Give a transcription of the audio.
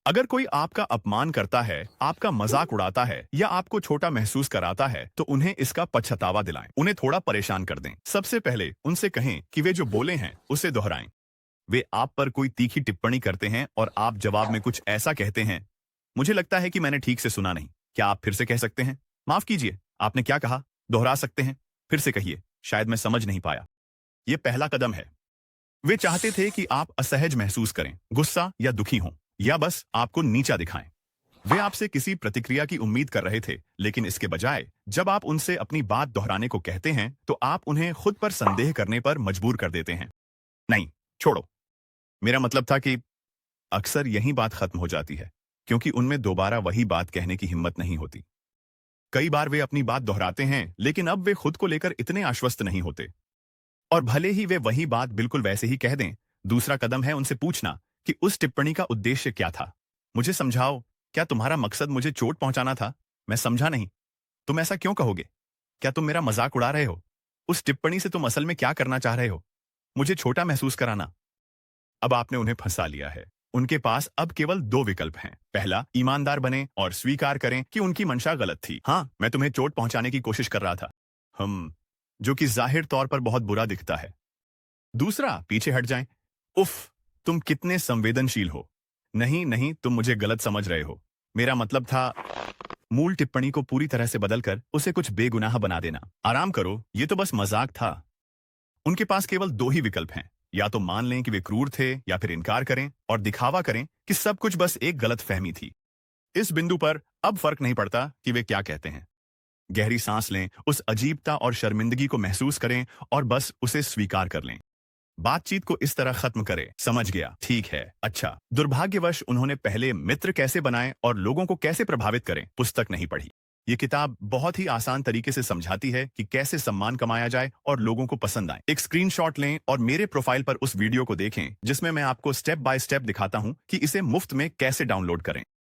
अगर कोई आपका अपमान करता है, आपका मजाक उड़ाता है या आपको छोटा महसूस कराता है तो उन्हें इसका पछतावा दिलाएं। उन्हें थोड़ा परेशान कर दें। सबसे पहले उनसे कहें कि वे जो बोले हैं उसे दोहराएं। वे आप पर कोई तीखी टिप्पणी करते हैं और आप जवाब में कुछ ऐसा कहते हैं, मुझे लगता है कि मैंने ठीक से सुना नहीं, क्या आप फिर से कह सकते हैं? माफ कीजिए, आपने क्या कहा? दोहरा सकते हैं? फिर से कहिए, शायद मैं समझ नहीं पाया। यह पहला कदम है। वे चाहते थे कि आप असहज महसूस करें, गुस्सा या दुखी हों, या बस आपको नीचा दिखाएं। वे आपसे किसी प्रतिक्रिया की उम्मीद कर रहे थे, लेकिन इसके बजाय जब आप उनसे अपनी बात दोहराने को कहते हैं तो आप उन्हें खुद पर संदेह करने पर मजबूर कर देते हैं। नहीं, छोड़ो, मेरा मतलब था कि अक्सर यही बात खत्म हो जाती है, क्योंकि उनमें दोबारा वही बात कहने की हिम्मत नहीं होती। कई बार वे अपनी बात दोहराते हैं, लेकिन अब वे खुद को लेकर इतने आश्वस्त नहीं होते। और भले ही वे वही बात बिल्कुल वैसे ही कह दें, दूसरा कदम है उनसे पूछना कि उस टिप्पणी का उद्देश्य क्या था। मुझे समझाओ, क्या तुम्हारा मकसद मुझे चोट पहुंचाना था? मैं समझा नहीं। तुम ऐसा क्यों कहोगे? क्या तुम मेरा मजाक उड़ा रहे हो? उस टिप्पणी से तुम असल में क्या करना चाह रहे हो? मुझे छोटा महसूस कराना। अब आपने उन्हें फंसा लिया है। उनके पास अब केवल दो विकल्प हैं। पहला, ईमानदार बने और स्वीकार करें कि उनकी मंशा गलत थी। हाँ, मैं तुम्हें चोट पहुंचाने की कोशिश कर रहा था। जो कि जाहिर तौर पर बहुत बुरा दिखता है। दूसरा, पीछे हट जाएं। उफ, तुम कितने संवेदनशील हो। नहीं नहीं, तुम मुझे गलत समझ रहे हो। मेरा मतलब था। मूल टिप्पणी को पूरी तरह से बदलकर उसे कुछ बेगुनाह बना देना। आराम करो, ये तो बस मजाक था। उनके पास केवल दो ही विकल्प हैं। या तो मान लें कि वे क्रूर थे, या फिर इनकार करें और दिखावा करें कि सब कुछ बस एक गलत फहमी थी। इस बिंदु पर अब फर्क नहीं पड़ता कि वे क्या कहते हैं। गहरी सांस लें, उस अजीबता और शर्मिंदगी को महसूस करें और बस उसे स्वीकार कर लें। बातचीत को इस तरह खत्म करें, समझ गया, ठीक है, अच्छा। दुर्भाग्यवश उन्होंने पहले मित्र कैसे बनाएं और लोगों को कैसे प्रभावित करें पुस्तक नहीं पढ़ी। ये किताब बहुत ही आसान तरीके से समझाती है कि कैसे सम्मान कमाया जाए और लोगों को पसंद आए। एक स्क्रीनशॉट लें और मेरे प्रोफाइल पर उस वीडियो को देखें जिसमें मैं आपको स्टेप बाय स्टेप दिखाता हूं कि इसे मुफ्त में कैसे डाउनलोड करें।